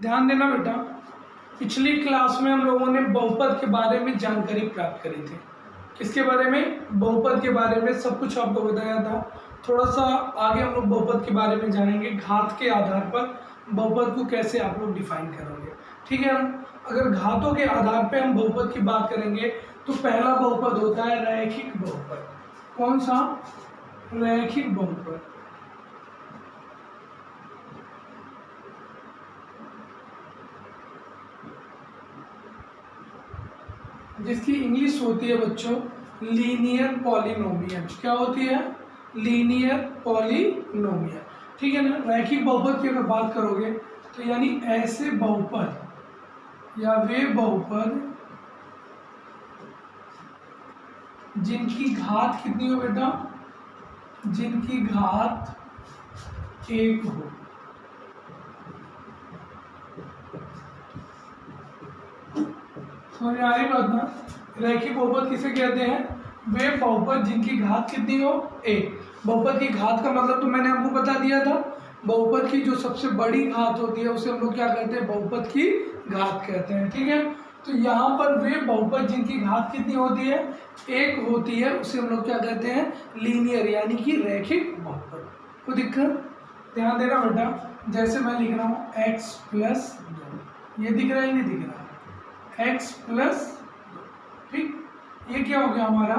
ध्यान देना बेटा, पिछली क्लास में हम लोगों ने बहुपद के बारे में जानकारी प्राप्त करी थी। किसके बारे में? बहुपद के बारे में सब कुछ आपको बताया था। थोड़ा सा आगे हम लोग बहुपद के बारे में जानेंगे, घात के आधार पर बहुपद को कैसे आप लोग डिफाइन करोगे, ठीक है ना। अगर घातों के आधार पर हम बहुपद की बात करेंगे तो पहला बहुपद होता है रैखिक बहुपद। कौन सा? रैखिक बहुपद। जिसकी इंग्लिश होती है बच्चों लीनियर पॉलिनोमियल। क्या होती है? लीनियर पॉलिनोमियल, ठीक है ना। रैखिक बहुपद की अगर बात करोगे तो यानी ऐसे बहुपद या वे बहुपद जिनकी घात कितनी हो बेटा? जिनकी घात 1 हो। समझ आ रही बात ना? रैखिक बहुपद किसे कहते हैं? वे बहुपद जिनकी घात कितनी हो? 1। बहुपद की घात का मतलब तो मैंने आपको बता दिया था। बहुपद की जो सबसे बड़ी घात होती है उसे हम लोग क्या कहते हैं? बहुपद की घात कहते हैं, ठीक है। तो यहाँ पर वे बहुपद जिनकी घात कितनी होती है? 1 होती है, उसे हम लोग क्या कहते हैं? लीनियर, यानी कि रैखिक बहुपद। कोई दिक्कत? ध्यान देना बेटा, जैसे मैं लिख रहा हूँ x प्लस 2, ये दिख रहा है नहीं दिख रहा? x प्लस 2, ठीक। ये क्या हो गया हमारा?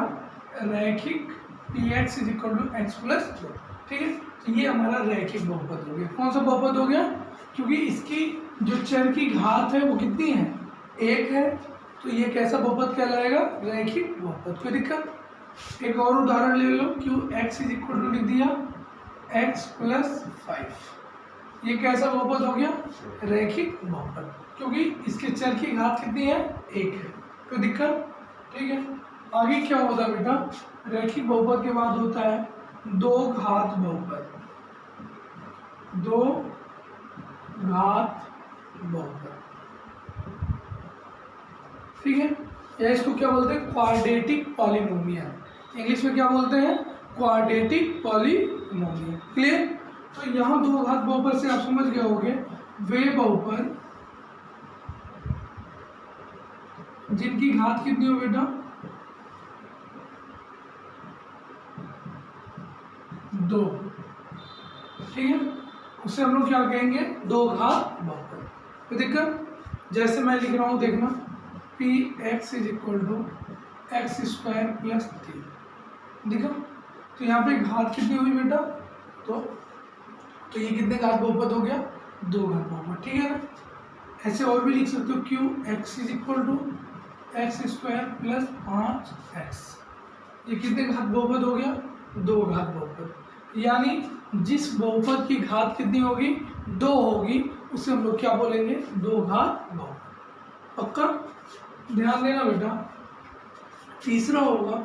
रैखिक px is equal to X plus 2, ठीक है। तो ये हमारा रैखिक बहुपद हो गया। कौन सा बहुपद हो गया? क्योंकि इसकी जो चर की घात है वो कितनी है? 1 है, तो ये कैसा बहुपद कहलाएगा? रैखिक बहुपद। कोई दिक्कत? एक और उदाहरण ले लो, क्यों x इज इक्वल टू लिख दिया x प्लस 5, ये कैसा बहुपद हो गया? रैखिक बहुपद, क्योंकि इसके चर की घात कितनी है? 1 है। कोई दिक्कत? ठीक है। आगे क्या होता है बेटा? रैखिक बहुपद के बाद होता है 2 घात बहुपद। 2 घात बहुपद, ठीक है। या इसको क्या बोलते हैं? Quadratic polynomial. इंग्लिश में क्या बोलते हैं? Quadratic polynomial. क्लियर? तो यहाँ 2 घात बहुपद से आप समझ गए होंगे वे बहुपद जिनकी घात कितनी हो बेटा? 2, ठीक है। उसे हम लोग क्या कहेंगे? 2 घात बहुपद। कोई दिक्कत? जैसे मैं लिख रहा हूँ, देखना P X is equal to x square plus 3, देखो। तो यहाँ पे घात कितनी हुई बेटा? तो ये कितने घात बहुपद हो गया? 2 घात बहुपद, ठीक है ना। ऐसे और भी लिख सकते हो, Q X is equal to x square plus 5x, ये कितने घात बहुपद हो गया? 2 घात बहुपद। यानी जिस बहुपद की घात कितनी होगी? 2 होगी, उसे हम लोग क्या बोलेंगे? 2 घात बहुपद। पक्का? ध्यान देना बेटा। तीसरा होगा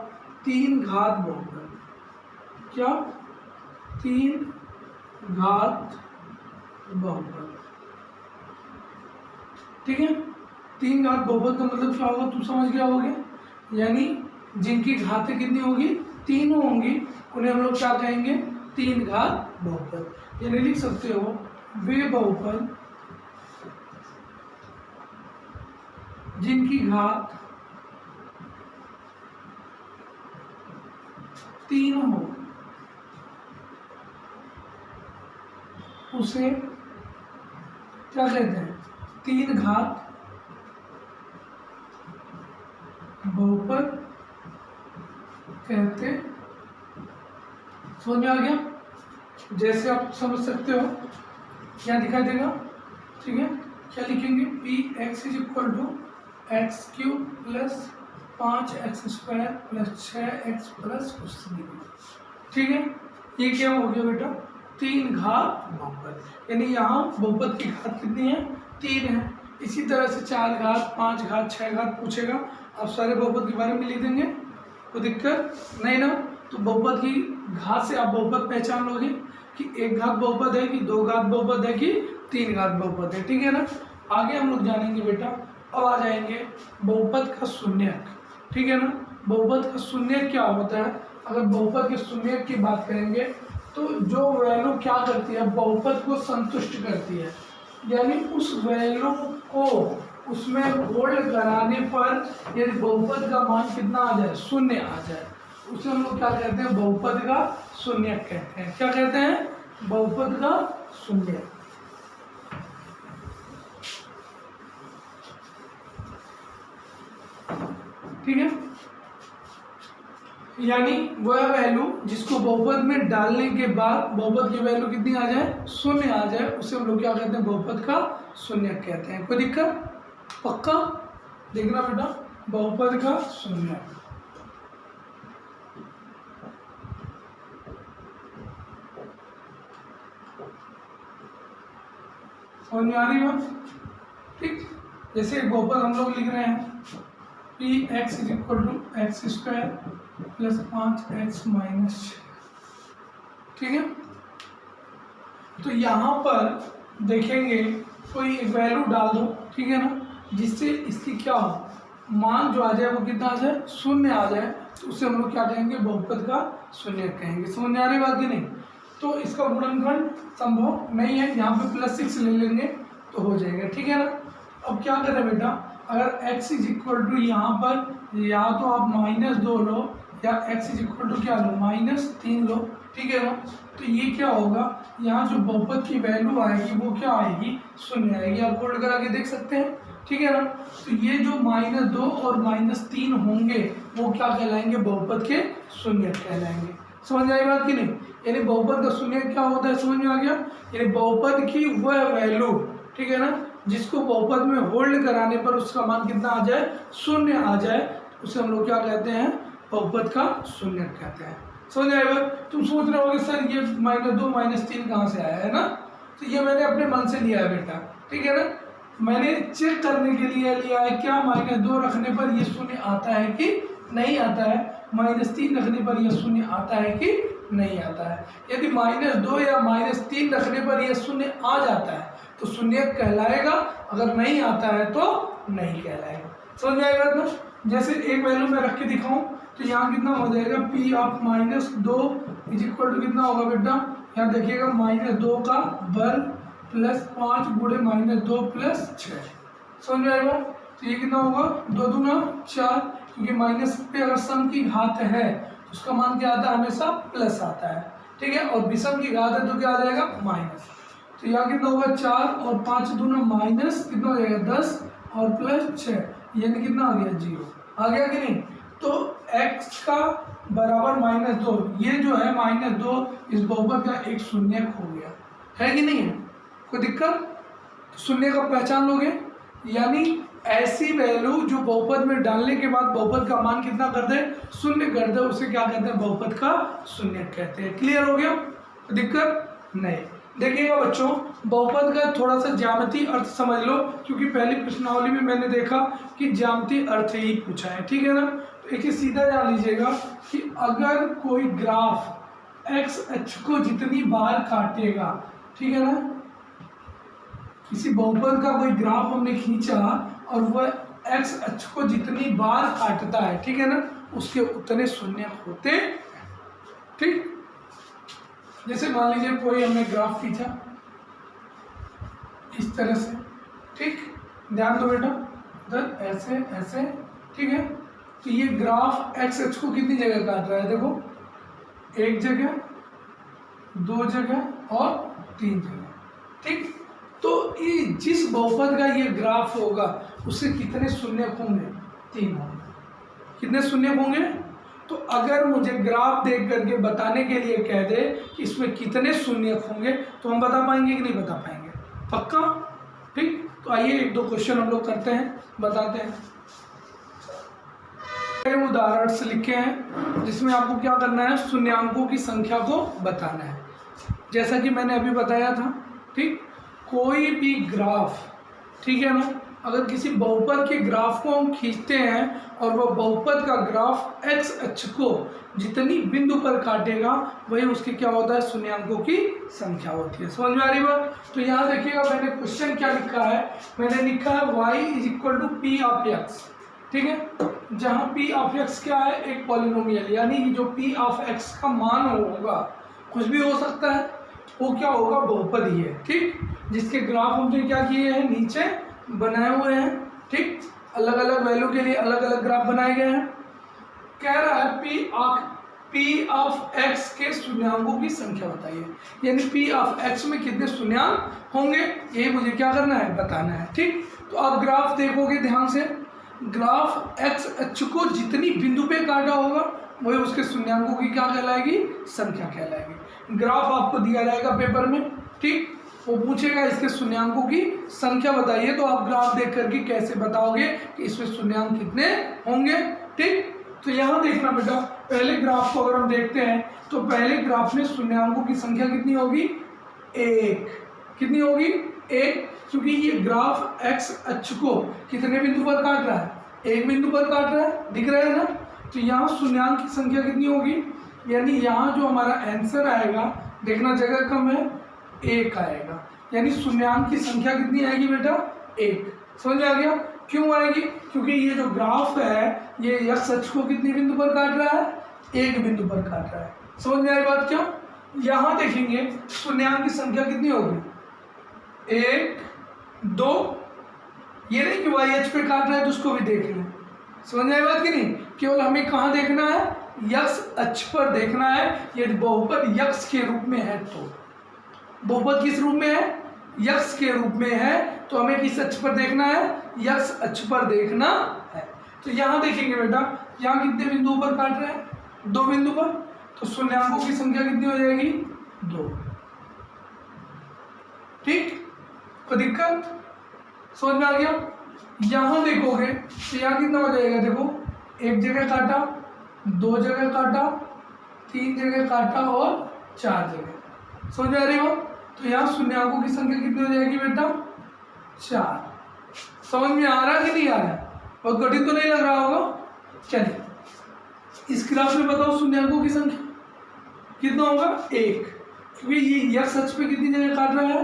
3 घात बहुपद। क्या? 3 घात बहुपद, ठीक है। 3 घात बहुपद का मतलब क्या होगा? तू समझ गया होगा। यानी जिनकी घातें कितनी होगी? 3 होंगी, उन्हें हम लोग क्या कहेंगे? 3 घात बहुपद। यानी लिख सकते हो वे बहुपद जिनकी घात 3 हो, उसे क्या कहते हैं? 3 घात बहुपद कहते। समझ में आ गया? जैसे आप समझ सकते हो, क्या दिखाई देगा? ठीक है। क्या लिखेंगे? P X is equal to X cube plus 5x square plus 6x plus कुछ, ठीक है। ये क्या हो गया बेटा? 3 घात बहुपद। यानी यहाँ बहुपद की घात कितनी है? 3 है। इसी तरह से 4 घात, 5 घात, 6 घात पूछेगा, आप सारे बहुपद के बारे में लिख देंगे, कोई दिक्कत नहीं ना। तो बहुपद की घात से आप बहुपद पहचान लोगे कि 1 घात बहुपद है कि 2 घात बहुपद है कि 3 घात बहुपद है, ठीक है ना। आगे हम लोग जानेंगे बेटा। अब आ जाएंगे बहुपद का शून्यक, ठीक है ना। बहुपद का शून्यक क्या होता है? अगर बहुपद के शून्यक की बात करेंगे तो जो वैल्यू क्या करती है? बहुपद को संतुष्ट करती है। यानी उस वैल्यू को उसमें होल्ड कराने पर यदि बहुपद का मान कितना आ जाए, शून्य आ जाए, उसे हम लोग क्या कहते हैं, बहुपद का शून्य कहते हैं। क्या कहते हैं, बहुपद का शून्य। ठीक है, यानी वह वैल्यू जिसको बहुपद में डालने के बाद बहुपद की वैल्यू कितनी आ जाए, शून्य आ जाए, उसे हम लोग क्या कहते हैं, बहुपद का शून्य कहते हैं। कोई दिक्कत, पक्का देखना बेटा, बहुपद का शून्य। समझ में आ रही बात? ठीक, जैसे एक बहुपद हम लोग लिख रहे हैं P X is equal to x square plus 5x minus 6। ठीक है, तो यहाँ पर देखेंगे कोई एक वैल्यू डाल दो, ठीक है ना, जिससे इसकी क्या हो, मान जो आ जाए वो कितना आ जाए, शून्य आ जाए, तो उससे हम लोग क्या कहेंगे, बहुपद का शून्य कहेंगे। समझ में आ रही बात की नहीं? तो इसका गुणनखंड संभव नहीं है, यहाँ पे +6 ले लेंगे तो हो जाएगा। ठीक है ना, अब क्या करें बेटा, अगर x इज इक्वल टू यहाँ पर या तो आप -2 लो या x इज इक्वल टू क्या लो, -3 लो। ठीक है ना, तो ये क्या होगा, यहाँ जो बहुपद की वैल्यू आएगी वो क्या आएगी, शून्य आएगी। आप होल्ड करा के देख सकते हैं। ठीक है ना, तो ये जो -2 और -3 होंगे वो क्या कहलाएंगे, बहुपद के शून्य कहलाएंगे। समझ में आई बात कि नहीं? यानी बहुपद का शून्य क्या होता है, समझ में आ गया? यानी बहुपद की वह वैल्यू, ठीक है ना, जिसको बहुपद में होल्ड कराने पर उसका मान कितना आ जाए, शून्य आ जाए, उसे हम लोग क्या कहते हैं, बहुपद का शून्य कहते हैं। समझ आएगा? तुम सोच रहे होगे सर ये -2 -3 कहाँ से आया है ना, तो ये मैंने अपने मन से लिया है बेटा। ठीक है ना, मैंने चेक करने के लिए लिया है क्या -2 रखने पर ये शून्य आता है कि नहीं आता है, -3 रखने पर यह शून्य आता है कि नहीं आता है। यदि -2 या -3 रखने पर यह शून्य आ जाता है तो शून्य कहलाएगा, अगर नहीं आता है तो नहीं कहलाएगा। समझ में आएगा ना? जैसे एक वैल्यू में रख के दिखाऊं तो यहाँ कितना हो जाएगा, P of -2 is equal to कितना होगा बेटा, यहाँ देखिएगा -2 का वर्ग प्लस 5 गुणे -2 प्लस 6। समझ में आएगा? तो ये कितना होगा, 2 दूना 4, क्योंकि माइनस पे अगर सम की घात है तो उसका मान क्या आता है, हमेशा प्लस आता है। ठीक है, और विषम की घात है तो क्या आ जाएगा, माइनस। तो यहाँ कितना होगा, 4 और 5 दूना माइनस कितना हो जाएगा, 10 और प्लस 6, यानी कितना आ गया, 0 आ गया कि नहीं? तो x का बराबर -2, ये जो है -2 इस बहुपद का एक शून्य हो गया है कि नहीं है? कोई दिक्कत? शून्य का पहचान लोगे, यानी ऐसी वैल्यू जो बहुपद में डालने के बाद बहुपद का मान कितना कर दे, शून्य कर दे, उसे क्या कहते हैं, बहुपद का शून्य कहते हैं। क्लियर हो गया? दिक्कत नहीं। देखिएगा बच्चों, बहुपद का थोड़ा सा ज्यामितीय अर्थ समझ लो, क्योंकि पहली प्रश्नावली में मैंने देखा कि ज्यामितीय अर्थ ही पूछा है। ठीक है ना, तो एक सीधा जान लीजिएगा कि अगर कोई ग्राफ x अक्ष को जितनी बार काटेगा, ठीक है ना, किसी बहुपद का कोई ग्राफ हमने खींचा और वह x अक्ष को जितनी बार काटता है, ठीक है ना, उसके उतने शून्य होते हैं। ठीक, जैसे मान लीजिए कोई हमने ग्राफ खींचा इस तरह से, ठीक, ध्यान दो बेटा, इधर ऐसे ऐसे, ठीक है, तो ये ग्राफ x अक्ष को कितनी जगह काट रहा है, देखो, एक जगह, 2 जगह और 3 जगह। ठीक, तो ये जिस बहुपद का ये ग्राफ होगा उससे कितने शून्य होंगे, 3 होंगे। कितने शून्य होंगे? तो अगर मुझे ग्राफ देख करके बताने के लिए कह दे कि इसमें कितने शून्य होंगे तो हम बता पाएंगे कि नहीं बता पाएंगे? पक्का? ठीक, तो आइए 1-2 क्वेश्चन हम लोग करते हैं, बताते हैं। उदाहरण से लिखे हैं जिसमें आपको क्या करना है, शून्यांकों की संख्या को बताना है, जैसा कि मैंने अभी बताया था। ठीक, कोई भी ग्राफ, ठीक है ना, अगर किसी बहुपद के ग्राफ को हम खींचते हैं और वह बहुपद का ग्राफ x अक्ष को जितनी बिंदु पर काटेगा वही उसकी क्या होता है, शून्यांकों की संख्या होती है। समझ में आ रही बात? तो यहाँ देखिएगा मैंने क्वेश्चन क्या लिखा है, मैंने लिखा है y is equal to P of x। ठीक है, जहाँ P ऑफ x क्या है, एक पॉलिनोमियल, यानी जो P ऑफ x का मान होगा, कुछ भी हो सकता है, वो क्या होगा, बहुपद ही है। ठीक, जिसके ग्राफ हमने क्या किए हैं, नीचे बनाए हुए हैं। ठीक, अलग अलग वैल्यू के लिए अलग अलग ग्राफ बनाए गए हैं। कह रहा है P ऑफ x के शून्यांकों की संख्या बताइए, यानी P ऑफ x में कितने शून्यांक होंगे, ये मुझे क्या करना है, बताना है। ठीक, तो आप ग्राफ देखोगे ध्यान से, ग्राफ x अक्ष को जितनी बिंदु पे काटा होगा वही उसके शून्यांकों की क्या कहलाएगी, संख्या कहलाएगी। ग्राफ आपको दिया जाएगा पेपर में, ठीक, वो पूछेगा इसके शून्यांकों की संख्या बताइए, तो आप ग्राफ देख करके कैसे बताओगे कि इसमें शून्यांक कितने होंगे। ठीक, तो यहाँ देखना बेटा, पहले ग्राफ को अगर हम देखते हैं तो पहले ग्राफ में शून्यांकों की संख्या कितनी होगी, एक। कितनी होगी, एक, क्योंकि ये ग्राफ x अक्ष को कितने बिंदु पर काट रहा है, एक बिंदु पर काट रहा है, दिख रहा है ना। तो यहाँ शून्यांक की संख्या कितनी होगी, यानी यहाँ जो हमारा आंसर आएगा, देखना जगह कम है, एक आएगा, यानी शून्यांक की संख्या कितनी आएगी बेटा, एक। समझ में आ गया, क्यों आएगी, क्योंकि ये जो ग्राफ है ये x अक्ष को कितनी बिंदु पर काट रहा है, एक बिंदु पर काट रहा है। समझ में आई बात, क्यों। यहाँ देखेंगे शून्यांक की संख्या कितनी होगी, एक, दो, ये नहीं कि वाई अक्ष पे काट रहा है तो उसको भी देख लें। समझ में आई बात कि नहीं, केवल हमें कहाँ देखना है, x अक्ष पर देखना है। यदि बहुपद x के रूप में है तो, बहुपद किस रूप में है, x के रूप में है, तो हमें किस अक्ष पर देखना है, x अक्ष पर देखना है। तो यहाँ देखेंगे बेटा, यहाँ कितने बिंदुओं पर काट रहे हैं, दो बिंदु पर, तो शून्यांकों की संख्या कितनी हो जाएगी, दो। ठीक, कोई दिक्कत, समझ में आ गया। यहाँ देखोगे तो यहाँ कितना हो जाएगा, देखो एक जगह काटा, दो जगह काटा, तीन जगह काटा और चार जगह। समझ में आ रही हो, तो यहाँ शून्यांकों की संख्या कितनी हो जाएगी बेटा, चार। समझ में आ रहा है कि नहीं आ रहा है, बहुत कठिन तो नहीं लग रहा होगा। चलिए इस ग्राफ में बताओ शून्यांकों की संख्या कितना होगा, एक, क्योंकि ये x अक्ष पे कितनी जगह काट रहा है,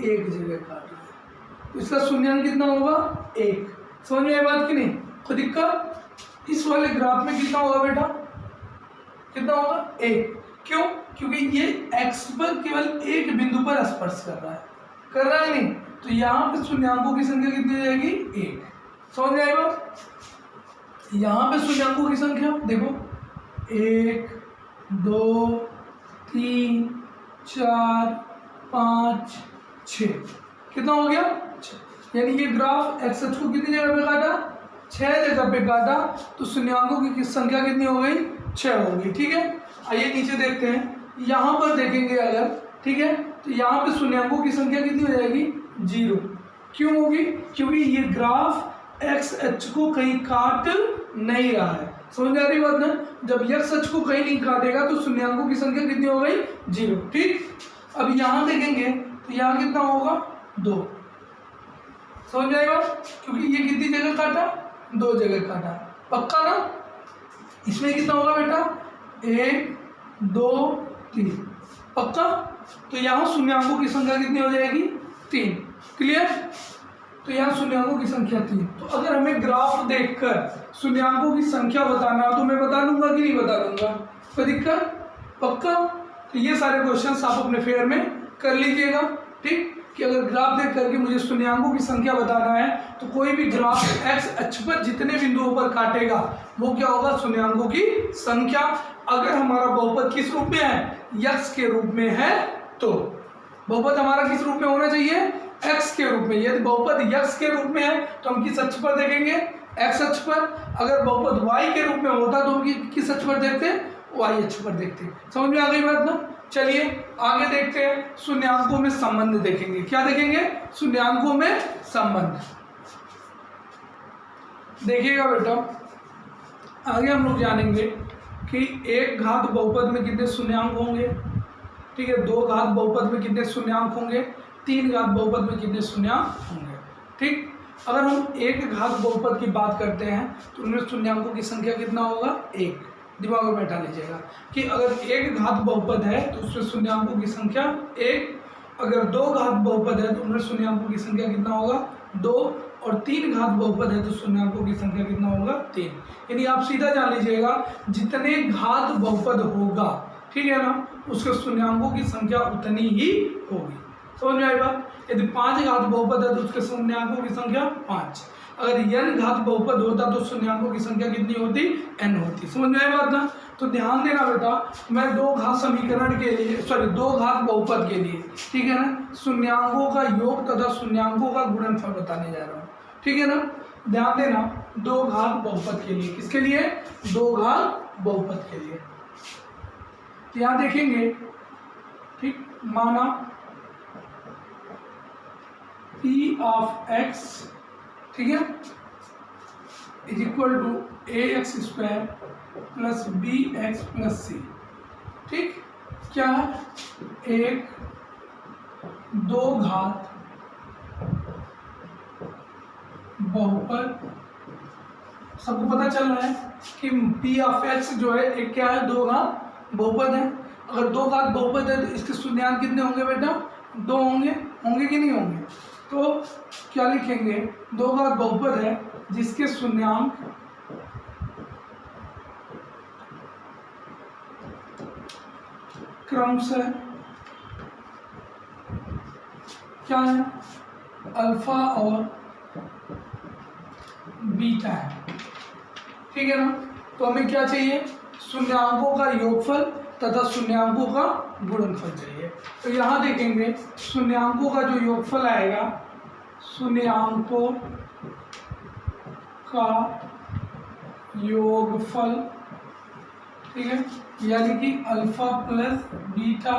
एक जगह काट रहा है, तो इसका शून्यांक कितना होगा, एक। समझ में आई बात कि नहीं, कोई दिक्कत। इस वाले ग्राफ में कितना होगा बेटा, कितना होगा, एक। क्यों, क्योंकि ये x पर केवल एक बिंदु पर स्पर्श कर रहा है नहीं, तो यहाँ पे शून्यांकों की संख्या कितनी हो जाएगी, एक। समझ में आई बात। यहाँ पे शून्यांकों की संख्या देखो, एक, दो, तीन, चार, पाँच, छः, कितना हो गया, छः। यानी ये ग्राफ x अक्ष को कितनी जगह पे काटा, छः जगह पे काटा, तो शून्यांकों की संख्या कितनी हो गई, छः हो गई। ठीक है, आइए नीचे देखते हैं, यहाँ पर देखेंगे अगर, ठीक है, तो यहाँ पे शून्यांकों की संख्या कितनी हो जाएगी, जीरो। क्यों होगी, क्योंकि ये ग्राफ x अक्ष को कहीं काट नहीं रहा है। समझ में आ रही बात ना, जब x अक्ष को कहीं नहीं काटेगा तो शून्यांकों की संख्या कितनी हो गई, जीरो। ठीक, अब यहाँ देखेंगे तो यहाँ कितना होगा, दो। समझ में आई बात, क्योंकि ये कितनी जगह काटा, दो जगह काटा, पक्का ना। इसमें कितना होगा बेटा, एक, दो, तीन, पक्का। तो यहाँ शून्यांकों की संख्या कितनी हो जाएगी, तीन। क्लियर, तो यहाँ शून्यांकों की संख्या तीन। तो अगर हमें ग्राफ देखकर शून्यांकों की संख्या बताना हो तो मैं बता दूंगा कि नहीं बता दूंगा, कोई दिक्कत, पक्का। तो ये सारे क्वेश्चंस आप अपने फेयर में कर लीजिएगा। ठीक, कि अगर ग्राफ देख करके मुझे शून्यांकों की संख्या बताना है तो कोई भी ग्राफ x अक्ष पर जितने बिंदुओं पर काटेगा वो क्या होगा, शून्यांकों की संख्या। अगर हमारा बहुपद किस रूप में है, x के रूप में है, तो बहुपद हमारा किस रूप में होना चाहिए, x के रूप में। यदि बहुपद x के रूप में है तो हम किस अक्ष पर देखेंगे, x अक्ष पर। अगर बहुपद y के रूप में होता तो हम किस अक्ष पर देखते, y अक्ष पर देखते। समझ में आ गई बात ना। चलिए आगे देखते हैं, शून्यांकों में संबंध देखेंगे। क्या देखेंगे, शून्यांकों में संबंध। देखिएगा बेटा, आगे हम लोग जानेंगे कि एक घात बहुपद में कितने शून्यांक होंगे, ठीक है, दो घात बहुपद में कितने शून्यांक होंगे, तीन घात बहुपद में कितने शून्यांक होंगे। ठीक, अगर हम एक घात बहुपद की बात करते हैं तो उनमें शून्यांकों की संख्या कितना होगा, एक। दिमाग में बैठा लीजिएगा कि अगर एक घात बहुपद है तो उसमें शून्यांकों की संख्या एक, अगर दो घात बहुपद है तो उनमें शून्यांकों की संख्या कितना होगा, दो, और तीन घात बहुपद है तो शून्यांकों की संख्या कितना होगा, तीन। यानी आप सीधा जान लीजिएगा, जितने घात बहुपद होगा, ठीक है ना, उसके शून्यांकों की संख्या उतनी ही होगी। समझ में आई बात। यदि 5 घात बहुपद है तो उसके शून्यांकों की संख्या 5। अगर n घात बहुपद होता तो शून्यांकों की संख्या कितनी होती, n होती। समझ में आई बात ना। तो ध्यान देना बेटा, मैं दो घात समीकरण के लिए दो घात बहुपद के लिए, ठीक है ना, शून्यांकों का योग तथा शून्यांकों का गुणनफल बताने जा रहा हूँ, ठीक है ना। ध्यान देना, दो घात बहुपद के लिए, किसके लिए, दो घात बहुपद के लिए। तो यहां देखेंगे, ठीक, माना p ऑफ x, ठीक है, is equal to ax square plus bx plus c। ठीक, क्या है, एक दो घात बहुपद, सबको पता चल रहा है कि p ऑफ x जो है एक क्या है, दो घात बहुपद है। अगर दो घात बहुपद है तो इसके शून्यांक कितने होंगे बेटा, दो होंगे, होंगे कि नहीं होंगे। तो क्या लिखेंगे, दो घात बहुपद है जिसके शून्यांक क्रमशः क्या है, अल्फा और बीटा है, ठीक है ना। तो हमें क्या चाहिए, शून्यांकों का योगफल तथा शून्यांकों का गुणनफल चाहिए। तो यहाँ देखेंगे शून्यांकों का जो योगफल आएगा, शून्यांकों का योगफल, ठीक है, यानी कि alpha plus beta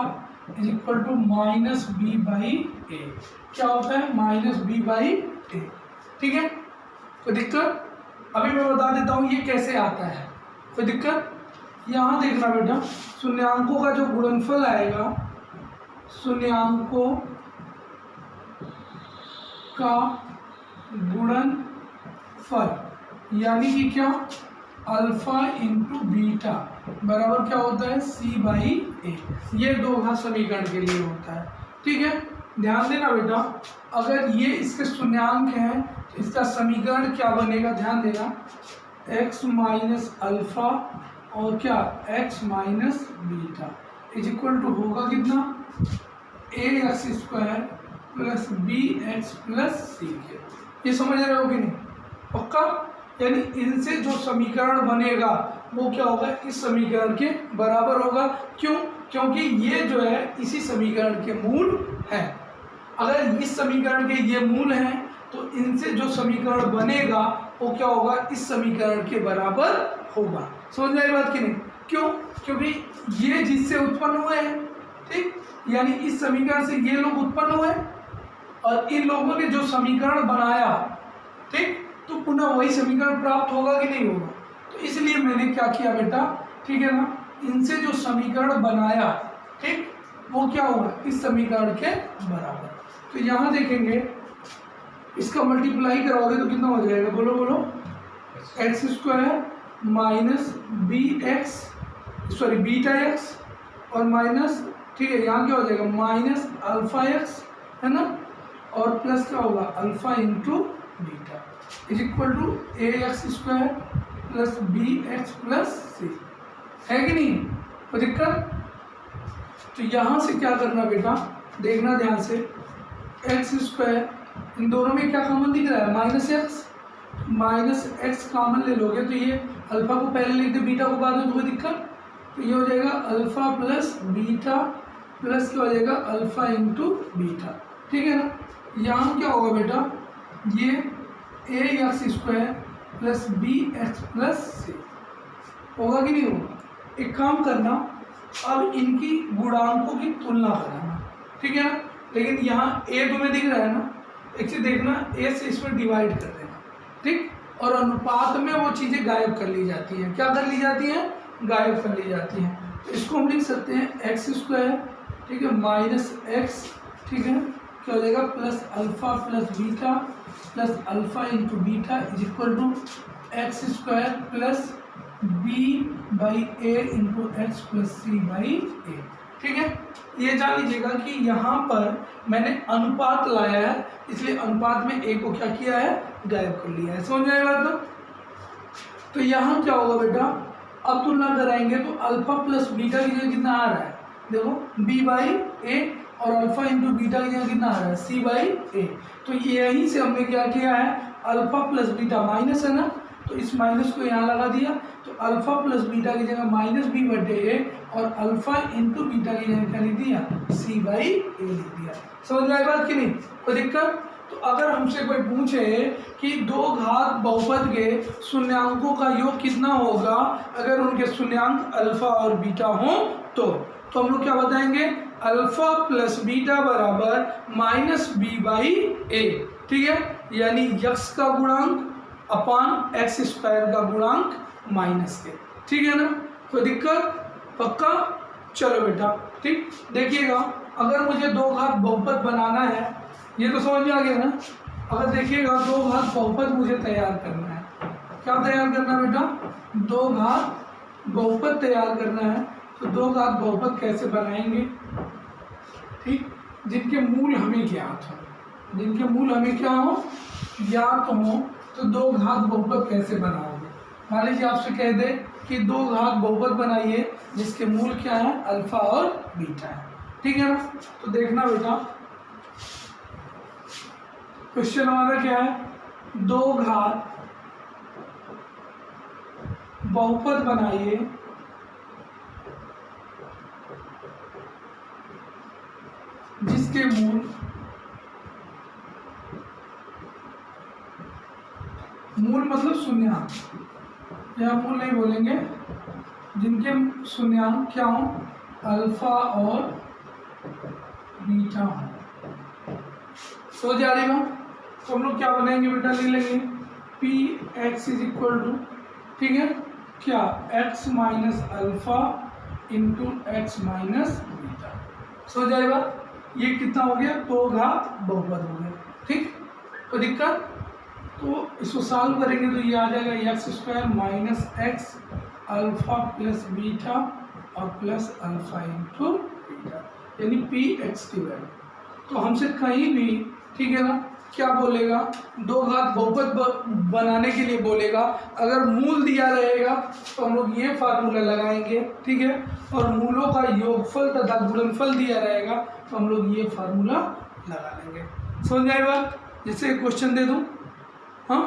is equal to minus B by a. क्या होता है, माइनस बी बाई ए, ठीक है। कोई दिक्कत, अभी मैं बता देता हूँ ये कैसे आता है, कोई दिक्कत। यहाँ देखना बेटा, शून्यांकों का जो गुणनफल आएगा, शून्यांकों का गुणनफल, यानी कि क्या, अल्फा इंटू बीटा बराबर क्या होता है, सी बाई ए। ये दो घात समीकरण के लिए होता है, ठीक है। ध्यान देना बेटा, अगर ये इसके शून्यांक हैं तो इसका समीकरण क्या बनेगा, ध्यान देना, x माइनस अल्फा और क्या, x minus beta is equal to होगा कितना, ax square plus bx plus c के। ये समझ रहे हो कि नहीं, पक्का। यानी इनसे जो समीकरण बनेगा वो क्या होगा, इस समीकरण के बराबर होगा। क्यों, क्योंकि ये जो है इसी समीकरण के मूल है। अगर इस समीकरण के ये मूल हैं तो इनसे जो समीकरण बनेगा वो क्या होगा, इस समीकरण के बराबर होगा। समझ में आई बात कि नहीं। क्यों, क्योंकि ये जिससे उत्पन्न हुए हैं, ठीक, यानी इस समीकरण से ये लोग उत्पन्न हुए और इन लोगों ने जो समीकरण बनाया, ठीक, तो पुनः वही समीकरण प्राप्त होगा कि नहीं होगा। तो इसलिए मैंने क्या किया बेटा, ठीक है ना, इनसे जो समीकरण बनाया, ठीक, वो क्या होगा, इस समीकरण के बराबर। तो यहाँ देखेंगे, इसका मल्टीप्लाई कराओगे तो कितना हो जाएगा, बोलो बोलो, X square minus B X, sorry beta X और माइनस, ठीक है, यहाँ क्या हो जाएगा, माइनस अल्फा एक्स, है ना, और प्लस क्या होगा, alpha into beta is equal to A x square plus B x plus c, है कि नहीं, कोई दिक्कत। तो यहाँ से क्या करना बेटा, देखना ध्यान से, एक्स स्क्वायर, इन दोनों में क्या कॉमन दिख रहा है, माइनस एक्स कॉमन ले लोगे तो ये अल्फा को पहले लिख दे, बीटा को बाद में, तो कोई दिक्कत। तो ये हो जाएगा अल्फा प्लस बीटा प्लस क्या हो जाएगा, अल्फा इंटू बीटा, ठीक है ना। यहाँ क्या होगा बेटा, ये a x square plus B x plus c होगा कि नहीं होगा। एक काम करना, अब इनकी गुणांकों की तुलना कराना, ठीक है ना। लेकिन यहाँ ए तुम्हें दिख रहा है ना, एक चीज देखना, ए से इसमें डिवाइड कर देना, ठीक, और अनुपात में वो चीज़ें गायब कर ली जाती हैं। क्या कर ली जाती हैं, गायब कर ली जाती हैं। तो इसको हम लिख सकते हैं एक्स स्क्वायर, ठीक है, माइनस एक्स, ठीक है, क्या हो जाएगा, plus alpha plus beta plus alpha into beta is equal to x square plus b by a into x plus c by a, ठीक है। ये जान लीजिएगा कि यहाँ पर मैंने अनुपात लाया है, इसलिए अनुपात में ए को क्या किया है, गायब कर लिया है। समझ में आई बात ना। तो यहाँ क्या होगा बेटा, अब तुलना कराएंगे तो अल्फा प्लस बीटा की जगह कितना आ रहा है, देखो बी बाई ए, और अल्फा इंटू बीटा की जगह कितना आ रहा है C/A। तो यहीं से हमने क्या किया है, अल्फा प्लस बीटा माइनस है ना, तो इस माइनस को यहाँ लगा दिया, तो अल्फा प्लस बीटा की जगह -B/A और अल्फा इंटू बीटा की जगह क्या लिख दिया C/A लिख दिया। समझ में आई बात कि नहीं, कोई दिक्कत? तो अगर हमसे कोई पूछे कि दो घात बहुपद के शून्यांकों का योग कितना होगा अगर उनके शून्यांक अल्फा और बीटा हो, तो हम लोग क्या बताएंगे, अल्फा प्लस बीटा बराबर -B/A, ठीक है, यानी यक्स का गुणांक अपान एक्स स्क्वायर का गुणांक माइनस के, ठीक है ना, कोई दिक्कत? पक्का? चलो बेटा ठीक, देखिएगा अगर मुझे दो घात बहुपद बनाना है, ये तो समझ में आ गया ना। अगर देखिएगा दो घात बहुपद मुझे तैयार करना है, क्या तैयार करना है बेटा, दो घात बहुपद तैयार करना है। तो दो घात बहुपद कैसे बनाएंगे, ठीक, जिनके मूल हमें ज्ञात हो, जिनके मूल हमें क्या हो, ज्ञात हो, तो दो घात बहुपद कैसे बनाओगे। मान लीजिए आपसे कह दे कि दो घात बहुपद बनाइए जिसके मूल क्या है, अल्फा और बीटा है, ठीक है ना। तो देखना बेटा क्वेश्चन हमारा क्या है, दो घात बहुपद बनाइए जिसके मूल मतलब शून्यांक, या मूल नहीं बोलेंगे, जिनके शून्यांक क्या हो, अल्फा और बीटा हो। सो जा रही बात, तो हम लोग क्या बनाएंगे बेटा, ले लेंगे Px इज इक्वल टू, ठीक है, क्या x minus alpha into x minus beta. सो जाएगा, ये कितना हो गया, दो घात बहुपद हो गया, ठीक, कोई दिक्कत? तो इसको सॉल्व करेंगे तो ये आ जाएगा x square minus x alpha plus beta और प्लस अल्फा इंटू बीटा, यानी Px की वैल्यू। तो हमसे कहीं भी, ठीक है ना, क्या बोलेगा, दो घात बहुपद बनाने के लिए बोलेगा, अगर मूल दिया रहेगा तो हम लोग ये फार्मूला लगाएंगे, ठीक है, और मूलों का योगफल तथा गुणनफल दिया रहेगा तो हम लोग ये फार्मूला लगा लेंगे। समझ में आई बात? जैसे क्वेश्चन दे दूं, हाँ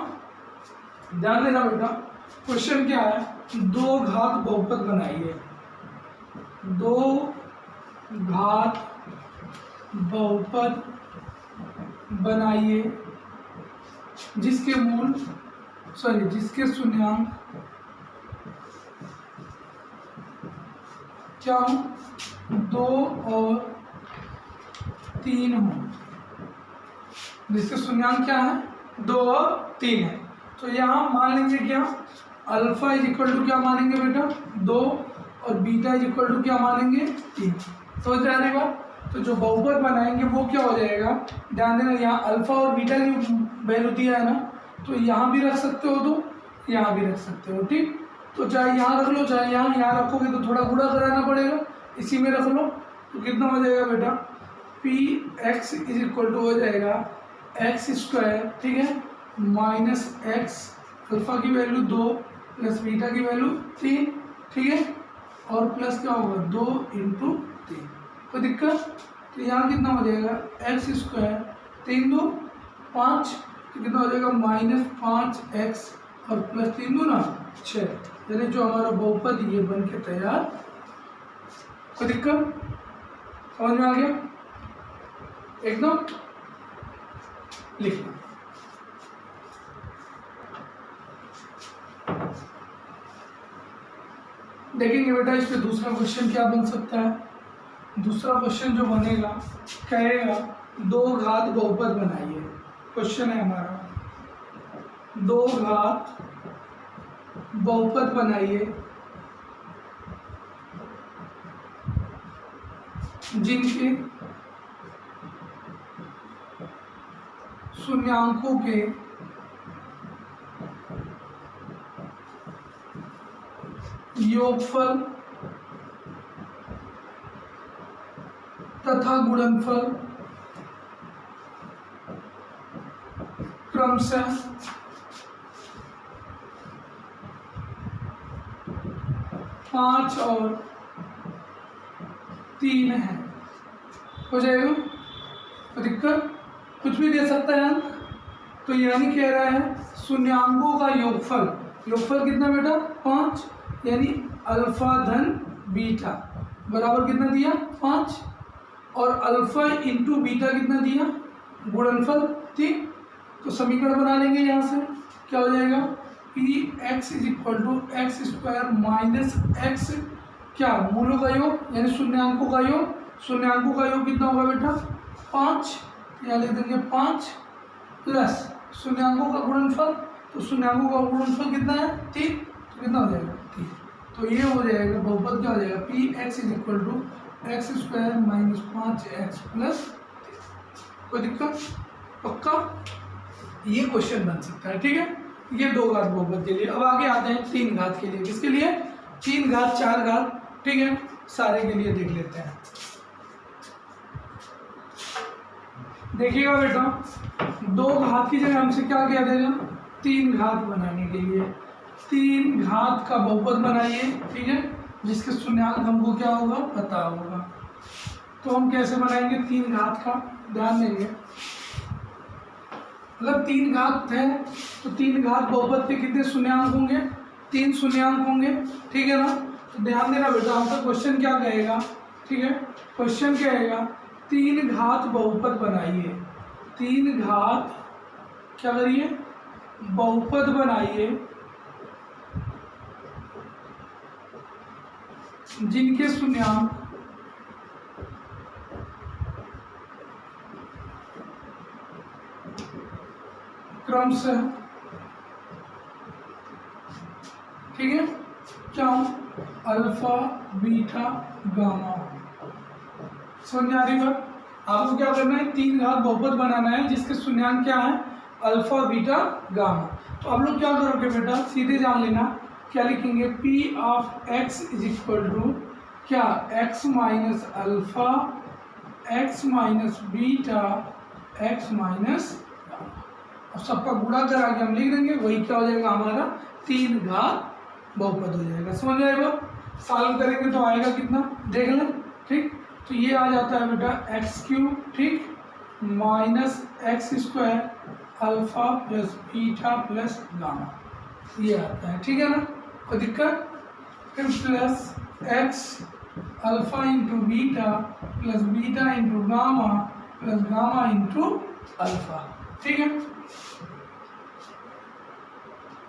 ध्यान देना बेटा, क्वेश्चन क्या है, दो घात बहुपद बनाइए, दो घात बहुपद बनाइए जिसके मूल जिसके शून्यांक क्या हो, दो और तीन हो, जिसके शून्यांक क्या है, दो और तीन है। तो यहाँ मान लेंगे क्या, अल्फा इज इक्वल टू क्या मानेंगे बेटा, दो, और बीटा इज इक्वल टू क्या मानेंगे, तीन। समझ में आ रही बात? तो जो बहुपद बनाएंगे वो क्या हो जाएगा, ध्यान देना, यहाँ अल्फा और बीटा की वैल्यू दिया है ना, तो यहाँ भी रख सकते हो, तो यहाँ भी रख सकते हो, ठीक। तो चाहे यहाँ रख लो, चाहे यहाँ रखोगे तो थोड़ा गुणा कराना पड़ेगा, इसी में रख लो, तो कितना हो जाएगा बेटा, Px इज इक्वल टू हो जाएगा एक्स स्क्वायर, ठीक है, माइनस एक्स, अल्फा की वैल्यू 2 प्लस बीटा की वैल्यू 3, ठीक है, और प्लस क्या होगा 2 इंटू 3। कोई दिक्कत? तो यहाँ कितना हो जाएगा, एक्स स्क्वायर 3 2 5, तो कितना हो जाएगा -5x और प्लस 3 2 ना 6, यानी जो हमारा बहुपद ये बन के तैयार। कोई दिक्कत? समझ में आ गया एकदम? लिखना। देखेंगे बेटा इस पे दूसरा क्वेश्चन क्या बन सकता है। दूसरा क्वेश्चन जो बनेगा, कहेगा दो घात बहुपद बनाइए। क्वेश्चन है हमारा, दो घात बहुपद बनाइए जिनके शून्यांकों के योगफल तथा गुणनफल क्रमशः 5 और 3 है। हो जाएगा। तो दिक्कत कुछ भी दे सकता है अंक। तो यानी कह रहा है शून्यांकों का योगफल, योगफल कितना बेटा 5, यानी अल्फा धन बीटा बराबर कितना दिया 5, और अल्फा इंटू बीटा कितना दिया गुणनफल। ठीक, तो समीकरण बना लेंगे यहाँ से, क्या हो जाएगा P X is equal to x square minus X, क्या मूलों का योग यानी शून्यांकों का योग, शून्यांकों का योग कितना होगा बेटा 5, यहाँ लिख देंगे 5 प्लस शून्यांकों का गुणनफल, तो शून्यांकों का गुणनफल कितना है 3, तो कितना हो जाएगा 3। तो ये हो जाएगा बहुपद क्या हो जाएगा P X is equal to x square minus 5x plus. कोई दिक्कत पक्का, ये क्वेश्चन बन सकता है। ठीक है, ये 2 घात बहुपद के लिए। अब आगे आते हैं 3 घात के लिए। किसके लिए 3 घात 4 घात। ठीक है, सारे के लिए देख लेते हैं। देखिएगा बेटा 2 घात की जगह हमसे क्या किया देगा 3 घात बनाने के लिए 3 घात का बहुपद बनाइए। ठीक है, जिसके शून्यांक हमको क्या होगा पता होगा। तो हम कैसे बनाएंगे 3 घात का, ध्यान देंगे। मतलब 3 घात है तो 3 घात बहुपद के कितने शून्यांक होंगे 3 शून्यांक होंगे। ठीक है ना, तो ध्यान देना बेटा आपका क्वेश्चन क्या कहेगा। ठीक है, क्वेश्चन क्या कहेगा 3 घात बहुपद बनाइए, 3 घात क्या करिए बहुपद बनाइए जिनके शून्यांक क्रमशः, ठीक है क्या अल्फा बीटा गामा। समझ आ रही बात। आपको क्या करना है 3 घात बहुपद बनाना है जिसके शून्यांक क्या है अल्फा बीटा गामा। तो आप लोग क्या करोगे बेटा सीधे जान लेना, क्या लिखेंगे P of x is equal to क्या x minus alpha x minus beta x minus, अब सबका गुणा करा के हम लिख देंगे, वही क्या हो जाएगा हमारा 3 घात बहुपद हो जाएगा। समझ में आएगा, सॉल्व करेंगे तो आएगा कितना देख लें। ठीक, तो ये आ जाता है बेटा एक्स क्यूब, ठीक minus X square alpha plus beta plus gamma, ये आता है। ठीक है ना, कोई दिक्कत। फिर plus x alpha into beta plus beta into gamma plus gamma into alpha. ठीक है,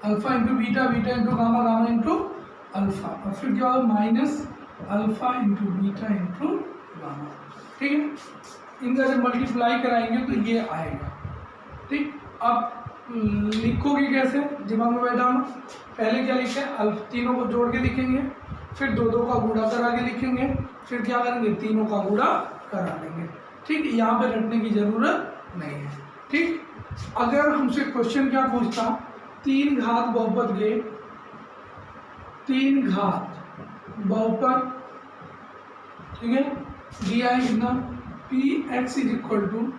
alpha into beta beta into gamma gamma into alpha, और फिर क्या होगा minus alpha into beta into gamma. ठीक है, इनका जब मल्टीप्लाई कराएंगे तो ये आएगा। ठीक, अब लिखोगे कैसे दिमाग में बैठाना, पहले क्या लिखे तीनों को जोड़ के लिखेंगे, फिर 2 का गुणा करा के लिखेंगे, फिर क्या करेंगे तीनों का गुणा करा लेंगे। ठीक, यहाँ पे रटने की जरूरत नहीं है। ठीक, अगर हमसे क्वेश्चन क्या पूछता 3 घात बहुपद के 3 घात बहुपद, ठीक है दिया है कितना P X is equal to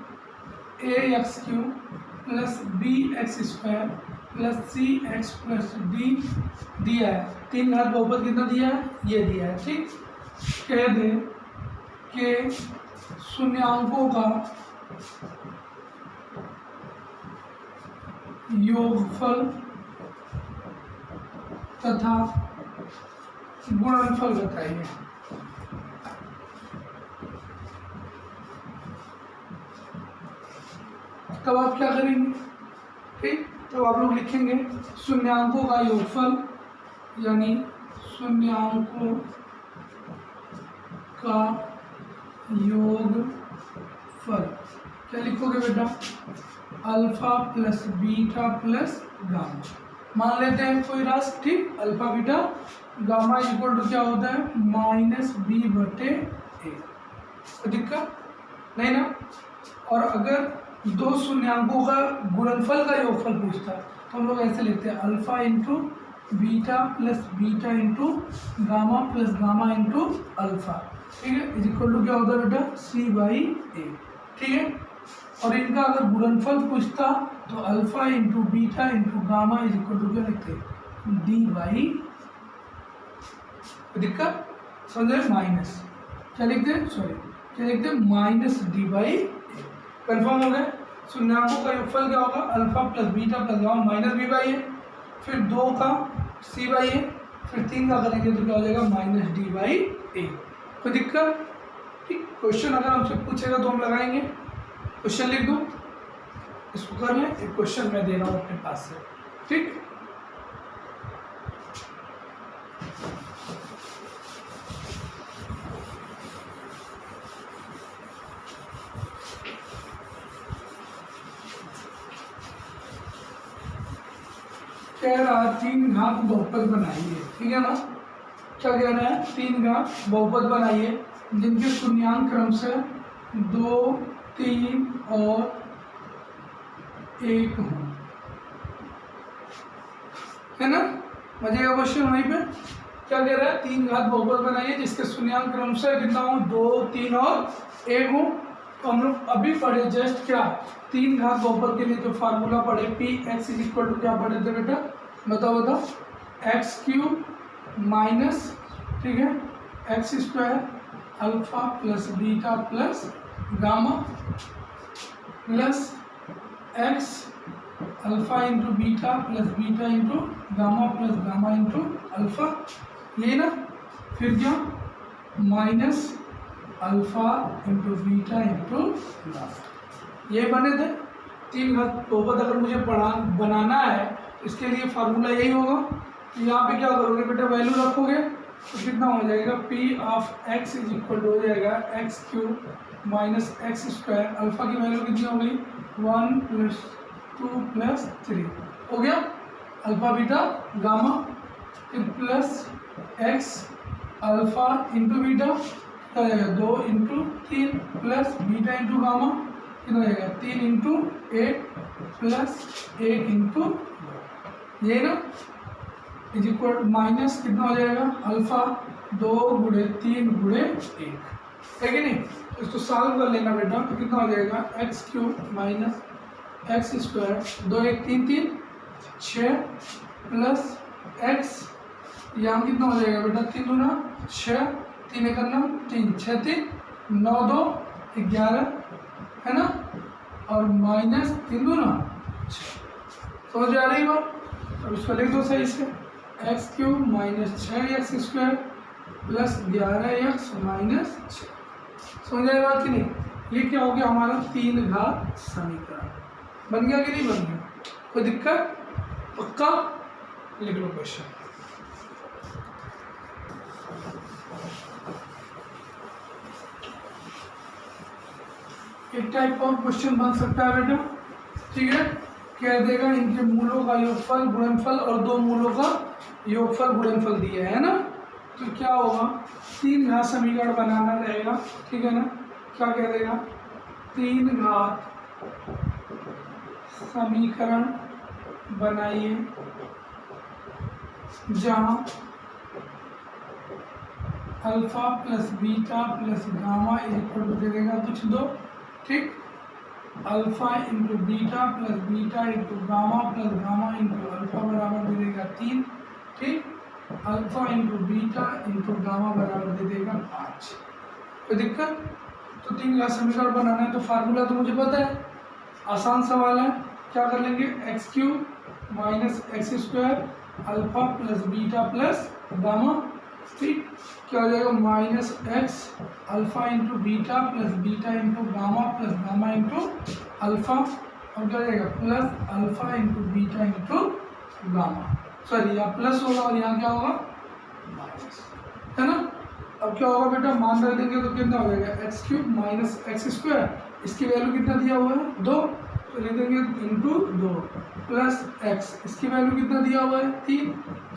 A X cube plus B X square plus C X plus D दिया है। 3 घात बहुपद कितना दिया है ये दिया है। ठीक, कह दे कि शून्यांकों का योगफल तथा गुणनफल बताइए। तब आप क्या करेंगे, ठीक, तो आप लोग लिखेंगे शून्यांकों का योगफल यानी शून्यांकों का योगफल। क्या लिखोगे बेटा alpha plus beta plus gamma. मान लेते हैं कोई राशि, ठीक alpha beta gamma equal to क्या होता है माइनस बी बटे ए। कोई दिक्कत नहीं ना। और अगर 2 शून्यांकों का गुणनफल का योगफल पूछता तो हम लोग ऐसे लिखते हैं alpha into beta plus beta into gamma plus gamma into alpha. ठीक है, इज इक्वल टू क्या होता है बेटा सी बाई ए। ठीक है, और इनका अगर गुणनफल पूछता तो alpha into beta into gamma is equal to क्या लिखते हैं डी बाई, दिक्कत समझे माइनस क्या लिखते हैं सॉरी क्या लिखते हैं माइनस डी बाई। कन्फर्म हो गया। शून्यांकों का योगफल क्या होगा alpha plus beta plus gamma minus B by है, फिर 2 का सी बाई है, फिर 3 का करेंगे तो क्या हो जाएगा माइनस डी बाई ए। कोई दिक्कत? ठीक। क्वेश्चन अगर हमसे पूछेगा तो हम लगाएंगे। क्वेश्चन लिख दो, इसको कर लें। एक क्वेश्चन मैं दे रहा हूँ अपने पास से। ठीक। कह रहा 3 घात बहुपद बनाइए। ठीक है ना? क्या कह रहा है 3 घात बहुपद बनाइए जिनके शून्यांक क्रम से 2, 3 और 1 हो। है ना? मजे का क्वेश्चन वहीं पे। क्या कह रहा है 3 घात बहुपद बनाइए जिसके शून्यांक क्रम से कितना हो 2, 3 और 1 हो। तो हम लोग अभी पढ़े जस्ट क्या 3 घात बहुपद के लिए जो फार्मूला पढ़े P X is equal to क्या पढ़े थे बेटा? बताओ एक्स क्यूब माइनस, ठीक है, x square alpha plus beta plus gamma plus x alpha into beta plus beta into gamma plus gamma into alpha, ये ना। फिर क्या minus alpha into beta into gamma, ये बने थे 3 घात बहुपद। अगर मुझे बनाना है इसके लिए फार्मूला यही होगा। तो यहाँ पे क्या करोगे बेटा वैल्यू रखोगे तो कितना हो जाएगा P of X is equal to हो जाएगा X cube minus X square. Alpha की वैल्यू कितनी हो गई 1 + 2 + 3 हो गया अल्फा बीटा गामा, फिर plus x alpha into beta क्या हो जाएगा 2 × 3 प्लस बीटा इंटू गामा कितना हो जाएगा 3 × 1 प्लस 1 × ये ना इज इक्वल माइनस कितना हो जाएगा अल्फा 2 × 3 × 1 है कि नहीं? इसको सॉल्व कर लेना बेटा तो कितना हो जाएगा X cube minus X square 2 × 1 = 3 3 6 plus x यहाँ कितना हो जाएगा बेटा 3 × 2 = 6 3 × 9 3 6 3 9 2 11 है ना, और माइनस 3 × 2 = 6। समझ आ रही बात? अब इसको लिख दो सही से x cube minus 6x square plus 11x minus 6। समझ आए बात कि नहीं? ये क्या हो गया हमारा 3 घात समीकरण। बन गया कि नहीं बन गया? कोई दिक्कत? पक्का? लिख लो क्वेश्चन। एक टाइप और क्वेश्चन बन सकता है बेटा। ठीक है, कह देगा इनके मूलों का योगफल गुणनफल और 2 मूलों का योगफल गुणनफल दिया है ना। तो क्या होगा 3 घात समीकरण बनाना रहेगा। ठीक है ना? क्या कह देगा 3 घात समीकरण बनाइए जहाँ alpha plus beta plus gamma is equal to दे देगा कुछ 2। ठीक, alpha into beta plus beta into gamma plus gamma into alpha बराबर दे देगा 3। ठीक, alpha into beta into gamma बराबर दे देगा 5। कोई दिक्कत? तो 3 का समीकरण बनाना है तो फार्मूला तो मुझे पता है, आसान सवाल है। क्या कर लेंगे x cube minus X square alpha plus beta plus gamma. ठीक, क्या हो जाएगा minus x alpha into beta plus beta into gamma plus gamma into alpha, और क्या हो जाएगा plus alpha into beta into gamma. Sorry यहाँ प्लस होगा और यहाँ क्या होगा माइनस, है ना। अब क्या होगा बेटा मान रख देंगे तो कितना हो जाएगा X cube minus X square, इसकी वैल्यू कितना दिया हुआ है 2 तो लिख देंगे इंटू 2 प्लस एक्स, इसकी वैल्यू कितना दिया हुआ है 3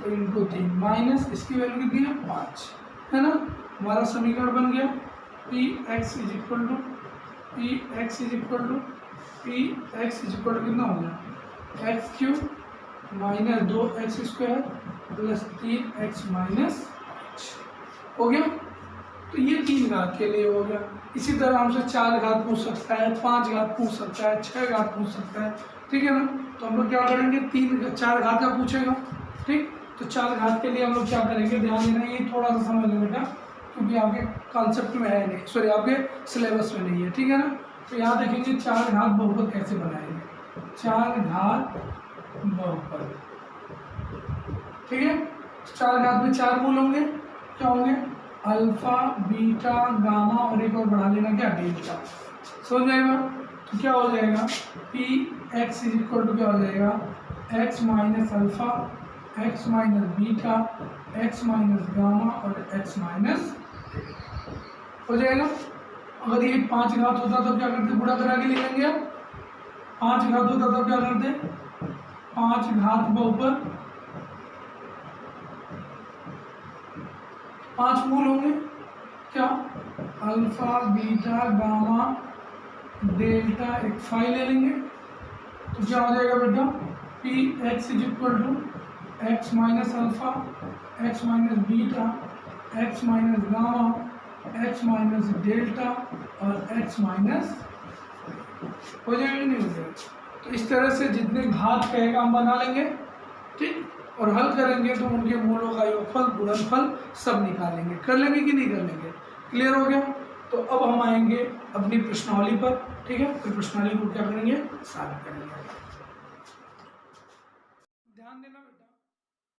तो इंटू 3 माइनस इसकी वैल्यू कितनी है 5, है ना। हमारा समीकरण बन गया P X is equal to कितना हो गया X cube minus 2x square plus 3x minus हो गया। तो ये 3 घात के लिए हो गया। इसी तरह हमसे 4 घात पूछ सकता है, 5 घात पूछ सकता है, 6 घात पूछ सकता है। ठीक है ना। तो हम लोग क्या करेंगे 4 घात का पूछेगा। ठीक, तो 4 घात के लिए हम लोग क्या करेंगे ध्यान देना, ये थोड़ा सा समझ लो बेटा। क्योंकि आपके कॉन्सेप्ट में है नहीं, सॉरी आपके सिलेबस में नहीं है, ठीक है ना। तो यहाँ देखेंगे 4 घात बहुपद कैसे बनाएंगे, 4 घात बहुपद, ठीक है। 4 घात में 4 मूल होंगे, क्या होंगे, अल्फा, बीटा, गामा और एक और बढ़ा लेना क्या, डेल्टा, समझ जाएगा। तो क्या हो जाएगा, P X is equal to क्या हो जाएगा, X minus alpha, X minus beta, X minus gamma और एक्स माइनस, हो जाएगा। अगर ये 5 घात होता तो क्या करते, गुणा करा के लिखेंगे आप। 5 घात होता तो क्या करते, 5 घात बहुपद, 5 मूल होंगे, क्या, अल्फा, बीटा, गामा, डेल्टा, एक फाइव ले लेंगे। तो क्या हो जाएगा बेटा, P X is equal to X minus alpha, X minus beta, X minus gamma, X minus delta और एक्स माइनस, हो जाएगा नहीं हो जाएगा। तो इस तरह से जितने घात कहेगा हम बना लेंगे, ठीक, और हल करेंगे तो उनके मूलों का योगफल, गुणनफल सब निकालेंगे, कर लेंगे कि नहीं कर लेंगे, क्लियर हो गया। तो अब हम आएंगे अपनी प्रश्नावली पर, ठीक है, फिर प्रश्नावली को क्या करेंगे, सॉल्व करेंगे।